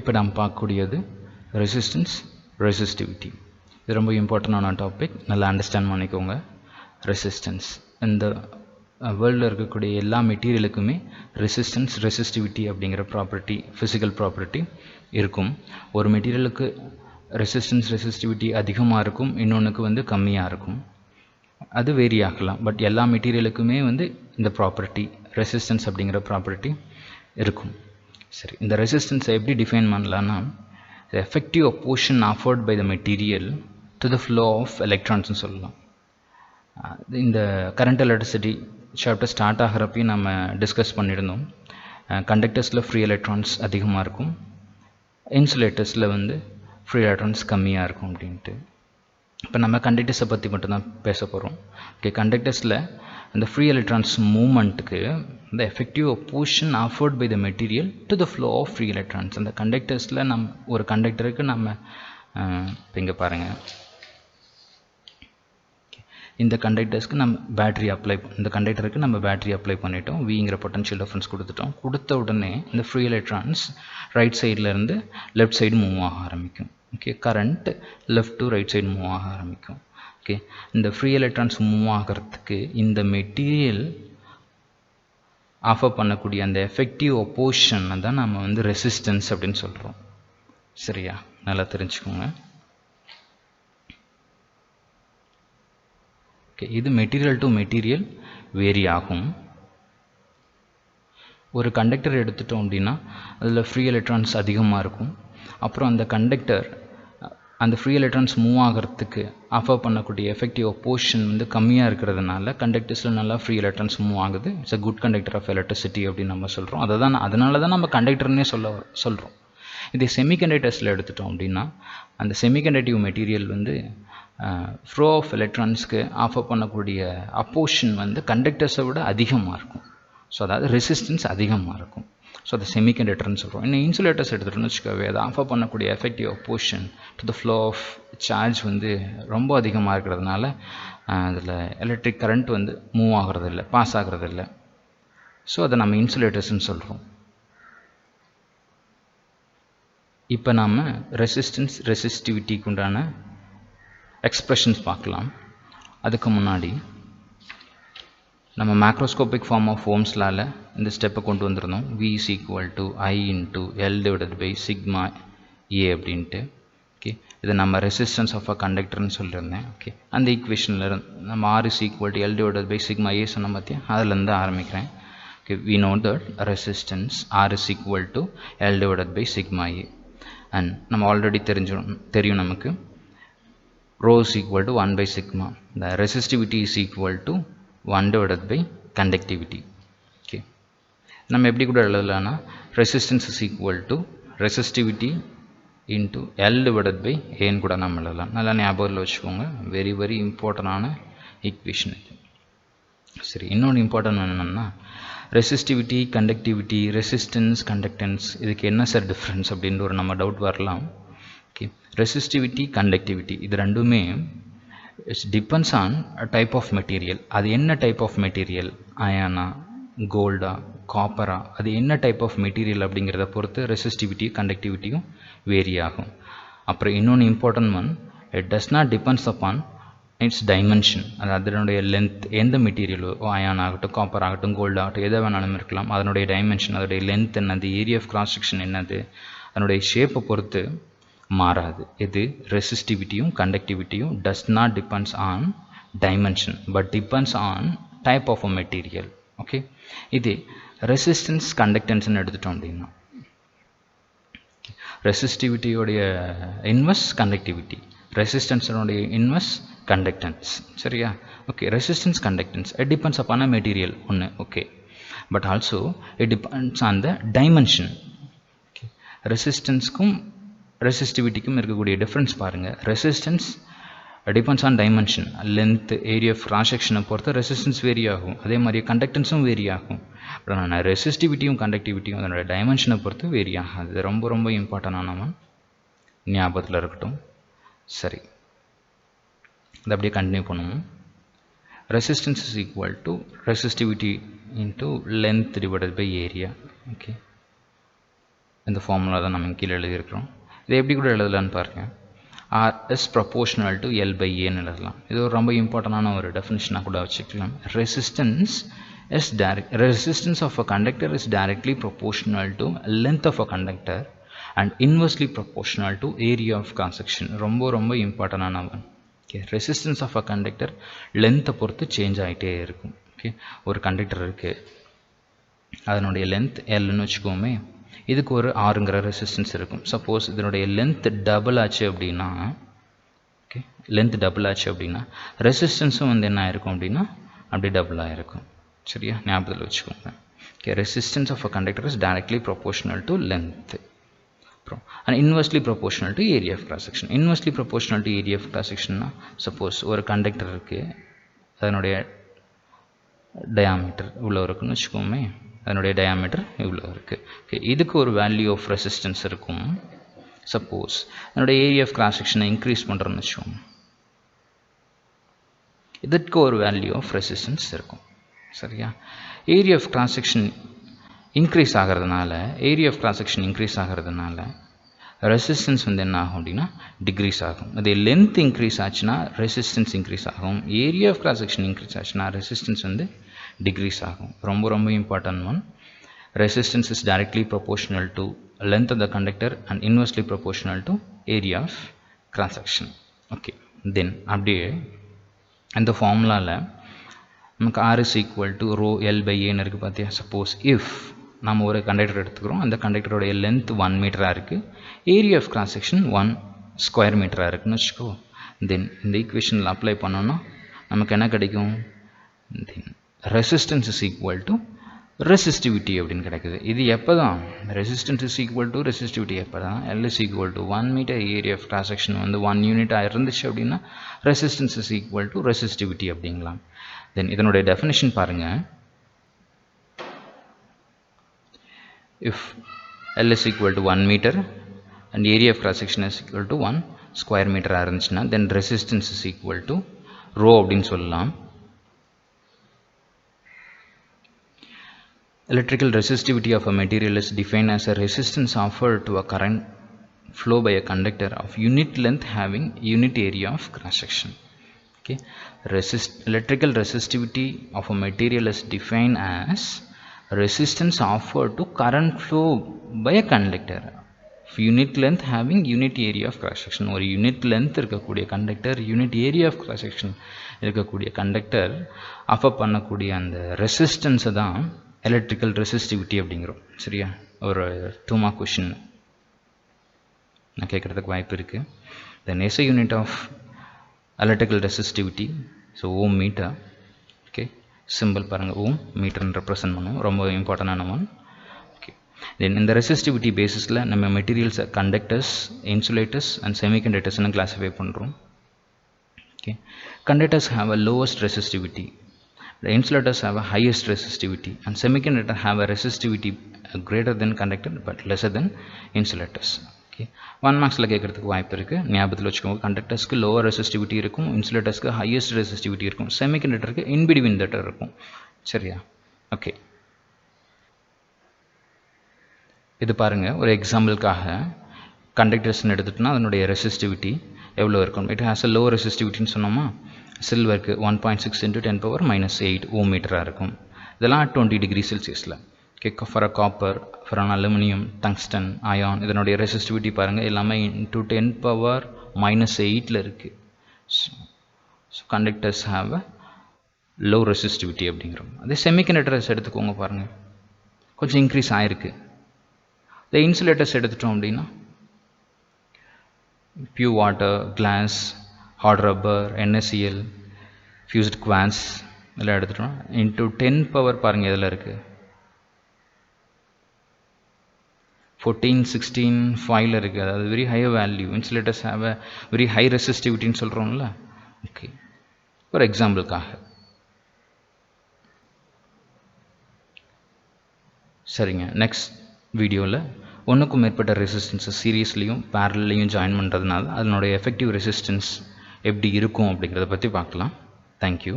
இப்போ நாம் பார்க்கக்கூடியது ரெசிஸ்டன்ஸ் ரெசிஸ்டிவிட்டி. இது ரொம்ப இம்பார்ட்டண்டான டாபிக், நல்லா அண்டர்ஸ்டாண்ட் பண்ணிக்கோங்க. ரெசிஸ்டன்ஸ் இந்த வேர்ல்டில் இருக்கக்கூடிய எல்லா மெட்டீரியலுக்குமே ரெசிஸ்டன்ஸ் ரெசிஸ்டிவிட்டி அப்படிங்கிற ப்ராப்பர்ட்டி, ஃபிசிக்கல் ப்ராப்பர்ட்டி இருக்கும். ஒரு மெட்டீரியலுக்கு ரெசிஸ்டன்ஸ் ரெசிஸ்டிவிட்டி அதிகமாக இருக்கும், இன்னொன்றுக்கு கம்மியாக இருக்கும். அது வேரி ஆகலாம். பட் எல்லா மெட்டீரியலுக்குமே இந்த ப்ராப்பர்ட்டி ரெசிஸ்டன்ஸ் அப்படிங்கிற ப்ராப்பர்ட்டி இருக்கும். சரி, இந்த ரெசிஸ்டன்ஸை எப்படி டிஃபைன் பண்ணலான்னா, effective opposition offered by the material to the flow of எலக்ட்ரான்ஸ்னு சொல்லலாம். இந்த கரண்ட் எலக்ட்ரிசிட்டி சாப்டர் ஸ்டார்ட் ஆகிறப்பையும் நம்ம டிஸ்கஸ் பண்ணியிருந்தோம். கண்டக்டர்ஸில் ஃப்ரீ எலக்ட்ரான்ஸ் அதிகமாக இருக்கும், இன்சுலேட்டர்ஸில் ஃப்ரீ எலக்ட்ரான்ஸ் கம்மியாக இருக்கும் அப்படின்ட்டு. இப்போ நம்ம கண்டக்டர்ஸை பற்றி மட்டும்தான் பேச போகிறோம். ஓகே, கண்டக்டர்ஸில் இந்த ஃப்ரீ எலக்ட்ரான்ஸ் மூவ்மெண்ட்டுக்கு இந்த effective opposition offered by the material to the flow of free electrons. அந்த கண்டக்டர்ஸில் ஒரு கண்டக்டருக்கு இப்போ இங்கே பாருங்கள், இந்த கண்டக்டர்ஸ்க்கு இந்த கண்டக்டருக்கு நம்ம பேட்டரி அப்ளை பண்ணிட்டோம், விங்கிற பொட்டன்ஷியல் டிஃபரன்ஸ் கொடுத்துட்டோம். கொடுத்த உடனே இந்த ஃப்ரீ எலக்ட்ரான்ஸ் ரைட் சைட்லேருந்து லெஃப்ட் சைடு மூவ் ஆக ஆரம்பிக்கும். Okay, current left to right side move ஆக ஆரம்பிக்கும். ஓகே, இந்த ஃப்ரீ எலக்ட்ரான்ஸ் மூவ் ஆகிறதுக்கு இந்த மெட்டீரியல் ஆஃபர் பண்ணக்கூடிய அந்த எஃபெக்டிவ் அப்போஷனை தான் நம்ம ரெசிஸ்டன்ஸ் அப்படின்னு சொல்கிறோம். சரியா, நல்லா தெரிஞ்சுக்கோங்க. ஓகே, இது மெட்டீரியல் டு மெட்டீரியல் வேரி ஆகும். ஒரு கண்டக்டர் எடுத்துட்டோம் அப்படின்னா அதில் ஃப்ரீ எலக்ட்ரான்ஸ் அதிகமாக இருக்கும். அப்புறம் அந்த கண்டக்டர் அந்த ஃப்ரீ எலக்ட்ரான்ஸ் மூவ் ஆகிறதுக்கு ஆஃபர் பண்ணக்கூடிய எஃபெக்டிவ் அப்போஷன் கம்மியாக இருக்கிறதுனால கண்டக்டர்ஸில் நல்லா ஃப்ரீ எலக்ட்ரான்ஸ் மூவ் ஆகுது. It's a good conductor of electricity அப்படின்னு நம்ம சொல்கிறோம். அதனால தான் நம்ம கண்டக்டர்னே சொல்கிறோம். இதே செமிகண்டக்டர்ஸில் எடுத்துட்டோம் அப்படின்னா அந்த செமிகண்டக்டிவ் மெட்டீரியல் ஃப்ளோ ஆஃப் எலக்ட்ரான்ஸ்க்கு ஆஃபர் பண்ணக்கூடிய அப்போஷன் கண்டக்டர்ஸை விட அதிகமாக இருக்கும். ஸோ அதாவது ரெசிஸ்டன்ஸ் அதிகமாக இருக்கும். ஸோ அதை செமிகண்டக்டர்னு சொல்கிறோம். இன்னும் இன்சுலேட்டர்ஸ் எடுத்துகிட்டோம்னு வச்சுக்கோவே, அதை ஆஃபர் பண்ணக்கூடிய effective opposition to the flow of charge ரொம்ப அதிகமாக இருக்கிறதுனால அதில் எலக்ட்ரிக் கரண்ட் மூவ் ஆகிறதில்ல, பாஸ் ஆகிறதில்ல. ஸோ அதை நம்ம இன்சுலேட்டர்ஸ்ன்னு சொல்கிறோம். இப்போ நாம் ரெசிஸ்டன்ஸ் ரெசிஸ்டிவிட்டிக்கு உண்டான எக்ஸ்பிரஷன்ஸ் பார்க்கலாம். அதுக்கு முன்னாடி நம்ம மேக்ரோஸ்கோபிக் ஃபார்ம் ஆஃப் ஓம்ஸ் லால இந்த ஸ்டெப்பை கொண்டு வந்திருந்தோம். V is equal to I into L divided by sigma A அப்படின்ட்டு. ஓகே, இதை நம்ம ரெசிஸ்டன்ஸ் ஆஃப் அ கண்டக்டர்னு சொல்லியிருந்தேன். ஓகே, அந்த ஈக்குவேஷனில் நம்ம R is equal to L divided by sigma A சொன்ன பார்த்தியா, அதுலேருந்து ஆரம்பிக்கிறேன். Okay, we know that resistance R is equal to L divided by sigma A. And நம்ம ஆல்ரெடி தெரியும் நமக்கு rho is equal to 1 by sigma. The resistivity is equal to 1 divided by conductivity. Okay, நம்ம எப்படி கூட எழுதலாம்னா resistance is equal to resistivity into L divided by A கூட நம்ம எழுதலாம். நல்லா ஞாபகத்தில் வச்சுக்கோங்க. வெரி வெரி இம்பார்ட்டண்டான ஈக்குவேஷன் இது. சரி, இன்னொன்று இம்பார்ட்டன்ட் என்னென்னா ரெசிஸ்டிவிட்டி, கண்டக்டிவிட்டி, ரெசிஸ்டன்ஸ், கண்டக்டன்ஸ், இதுக்கு என்ன சார் டிஃப்ரென்ஸ் அப்படின்ற ஒரு நம்ம டவுட் வரலாம். ஓகே, ரெசிஸ்டிவிட்டி, கண்டக்டிவிட்டி இது ரெண்டுமே it's depends on type of material. அது என்ன டைப் ஆஃப் மெட்டீரியல், அயனா, கோல்டா, காப்பரா, அது என்ன டைப் ஆஃப் மெட்டீரியல் அப்படிங்கிறத பொறுத்து ரெசிஸ்டிவிட்டியும் கண்டக்டிவிட்டியும் வேரி ஆகும். அப்புறம் இன்னொன்று important one, it does not depends upon its dimension. அது அதனுடைய லென்த், எந்த மெட்டீரியலோ அயன் ஆகட்டும், காப்பர் ஆகட்டும், கோல்டு ஆகட்டும், எதை வேணாலும் இருக்கலாம். அதனுடைய டைமென்ஷன், அதனுடைய லென்த் என்னது, ஏரியா ஆஃப் கிராஸ் செக்ஷன் என்னது, அதனுடைய ஷேப்பை பொறுத்து மாறாது. இது ரெசிஸ்டிவிட்டியும் கண்டக்டிவிட்டியும் does not depends on dimension but depends on type of uh material. Okay, இது ரெசிஸ்டன்ஸ் கண்டக்டன்ஸ்னு எடுத்துட்டோம் அப்படின்னா ரெசிஸ்டிவிட்டியோடைய இன்வெர்ஸ் கண்டக்டிவிட்டி, ரெசிஸ்டன்ஸனுடைய இன்வெர்ஸ் கண்டக்டன்ஸ். சரியா? Okay, resistance conductance it depends upon uh material ஒன்று. Okay, but also it depends on the dimension. ரெசிஸ்டன்ஸ்க்கும் ரெசிஸ்டிவிட்டிக்கும் இருக்கக்கூடிய டிஃப்ரென்ஸ் பாருங்கள். Resistance depends on dimension, length, area of cross செக்ஷனை பொறுத்து ரெசிஸ்டன்ஸ் வேரி ஆகும். அதே மாதிரி கண்டக்டன்ஸும் வேரி ஆகும். பட் ஆனால் ரெசிஸ்டிவிட்டியும் கண்டக்டிவிட்டியும் அதனுடைய டைமென்ஷனை பொறுத்து வேரி ஆகாது. இது ரொம்ப ரொம்ப இம்பார்ட்டண்டான ஞாபகத்தில் இருக்கட்டும். சரி, அதை அப்படியே கண்டினியூ பண்ணுவோம். Resistance is equal to resistivity into length divided by area. Okay, இந்த ஃபார்முலா தான் நம்ம கீழே எழுதியிருக்கிறோம். இதை எப்படி கூட எழுதலான்னு பாருங்க. R is proportional to L by A ன்னு எழுதலாம். இது ஒரு ரொம்ப இம்பார்ட்டண்டான ஒரு டெஃபினிஷனாக கூட வச்சுக்கலாம். Resistance of a conductor is directly proportional to length of a conductor and inversely proportional to area of cross section. ரொம்ப இம்பார்ட்டண்டான one. Okay, resistance of a conductor லென்த்தை பொறுத்து சேஞ்ச் ஆகிட்டே இருக்கும். ஓகே, ஒரு கண்டக்டர் இருக்குது, அதனுடைய லென்த் எல்னு வச்சுக்கோமே, இதுக்கு ஒரு ஆறுங்கிற ரெசிஸ்டன்ஸ் இருக்கும். சப்போஸ் இதனுடைய லென்த் டபுள் ஆச்சு அப்படின்னா, ஓகே, லென்த் டபுள் ஆச்சு அப்படின்னா ரெசிஸ்டன்ஸும் வந்து என்ன ஆயிருக்கும் அப்படின்னா அப்படி டபுளாக இருக்கும். சரியா, ஞாபகத்தில் வச்சுக்கோங்க. Okay, resistance of a conductor is directly proportional to length and inversely proportional to area of cross section. Inversely proportional to area of cross section னா, சப்போஸ் ஒரு கண்டக்டர் இருக்குது, அதனுடைய டயாமீட்டர் இவ்வளோ இருக்குன்னு வச்சுக்கோமே, அதனுடைய டயாமீட்டர் இவ்வளோ இருக்குது. ஓகே, இதுக்கு ஒரு வேல்யூ ஆஃப் ரெசிஸ்டன்ஸ் இருக்கும். சப்போஸ் அதனுடைய ஏரியா ஆஃப் கிராஸ் செக்ஷனை இன்க்ரீஸ் பண்ணுறோன்னு வச்சுக்கோங்க, இதற்கு ஒரு வேல்யூ ஆஃப் ரெசிஸ்டன்ஸ் இருக்கும். சரியா, area of cross section increase ஆகிறதுனால, ரெசிஸ்டன்ஸ் வந்து என்ன ஆகும் அப்படின்னா டிக்ரீஸ் ஆகும். அதே லென்த் இன்க்ரீஸ் ஆச்சுன்னா ரெசிஸ்டன்ஸ் இன்க்ரீஸ் ஆகும். Area of cross section increase ஆச்சுன்னா ரெசிஸ்டன்ஸ் வந்து டிக்ரீஸ் ஆகும். ரொம்ப important one. Resistance is directly proportional to length of the conductor and inversely proportional to area of cross section. Okay, then அப்படியே இந்த ஃபார்முலாவில் நமக்கு R is equal to rho L by Aன்னு இருக்குது பார்த்தியா. சப்போஸ் இஃப் நம்ம ஒரு கண்டக்டர் எடுத்துக்கிறோம், அந்த கண்டக்டருடைய லென்த் 1 மீட்டராக இருக்குது, area of cross section 1 square மீட்டராக இருக்குன்னு வச்சுக்கோ. தென் இந்த ஈக்குவேஷனில் அப்ளை பண்ணோன்னா நமக்கு என்ன கிடைக்கும், then resistance is equal to resistivity அப்படின்னு கிடைக்குது. இது எப்போ தான் resistance is equal to resistivity எப்போ தான் L is equal to 1 metre, area of cross section வந்து 1 யூனிட்டாக இருந்துச்சு அப்படின்னா resistance is equal to resistivity அப்படிங்கலாம். தென் இதனுடைய டெஃபினிஷன் பாருங்கள். If L is equal to 1 meter and area of cross section is equal to 1 square meter இருந்துச்சுன்னா, then resistance is equal to rho அப்படின்னு சொல்லலாம். Electrical resistivity of a material is defined as a resistance offered to a current flow by a conductor of unit length having unit area of cross section. Okay, electrical resistivity of a material is defined as resistance offered to current flow by a conductor of unit length having unit area of cross section. ஒரு unit length இருக்கக்கூடிய conductor, unit area of cross section இருக்கக்கூடிய conductor offer பண்ணக்கூடிய அந்த ரெசிஸ்டன்ஸை தான் electrical resistivity அப்படிங்கிறோம். சரியா, ஒரு 2 mark question நான் கேட்குறதுக்கு வாய்ப்பு இருக்குது. Then SI unit of electrical resistivity, so ohm metre. Okay, simple பாருங்கள், ஓம் மீட்டர்னு ரெப்ரசன்ட் பண்ணுவோம், ரொம்ப இம்பார்ட்டண்டான ஒன். ஓகே, தென் இந்த ரெசிஸ்டிவிட்டி பேசிஸில் நம்ம மெட்டீரியல்ஸை கண்டக்டர்ஸ், இன்சுலேட்டர்ஸ் அண்ட் செமிகண்டக்டர்ஸ்னு கிளாஸிஃபை பண்ணுறோம். Okay, conductors have a lowest resistivity, the insulators have a highest resistivity, and semiconductor have a resistivity greater than conductor but lesser than insulators. Okay, 1 marksல கேட்கறதுக்கு வாய்ப்பு இருக்கு, ஞாபகத்தில் வச்சுக்கோங்க. கண்டக்டர்ஸ்க்கு lower resistivity இருக்கும், இன்சுலேட்டர்ஸ்க்கு highest resistivity இருக்கும், செமிகண்டக்டருக்கு in between that இருக்கும். சரியா, okay. இது பாருங்க, ஒரு எக்ஸாம்பிளுக்காக கண்டக்டர்ஸ்னு எடுத்துட்டோம்னா அதனுடைய ரெசிஸ்டிவிட்டி எவ்வளோ இருக்கும். இட் ஹாஸ் அ லோ ரெசிஸ்டிவிட்டின்னு சொன்னோமா. சில்வருக்கு 1.6 × 10⁻⁸ ஓம் மீட்டராக இருக்கும். இதெல்லாம் 20 டிகிரி செல்சியஸில். Okay, for a copper, for an aluminium, tungsten, iron, இதனுடைய ரெசிஸ்டிவிட்டி பாருங்கள் எல்லாமே × 10⁻⁸ இருக்குது. So conductors have a low resistivity அப்படிங்கிறோம். அதே செமிகண்டக்டர்ஸ் எடுத்துக்கோங்க பாருங்கள், கொஞ்சம் இன்க்ரீஸ் ஆகிருக்கு. இந்த இன்சுலேட்டர்ஸ் எடுத்துட்டோம் அப்படின்னா pure water, glass, hard rubber, NaCl, fused quartz இதெல்லாம் எடுத்துட்டோம். into 10 பவர் பாருங்கள் இதில் இருக்குது, 14, 16, 5ல் இருக்குது. அதாவது very high value. Insulators have a very high ரெசிஸ்டிவிட்டின்னு சொல்கிறோம்ல. ஓகே, ஒரு எக்ஸாம்பிளுக்காக. சரிங்க, நெக்ஸ்ட் வீடியோவில் ஒன்றுக்கும் மேற்பட்ட ரெசிஸ்டன்ஸை சீரீஸ்லையும் பேரலையும் ஜாயின் பண்ணுறதுனால அதனுடைய எஃபெக்டிவ் ரெசிஸ்டன்ஸ் எப்படி இருக்கும் அப்படிங்கிறத பற்றி பார்க்கலாம். தேங்க்யூ.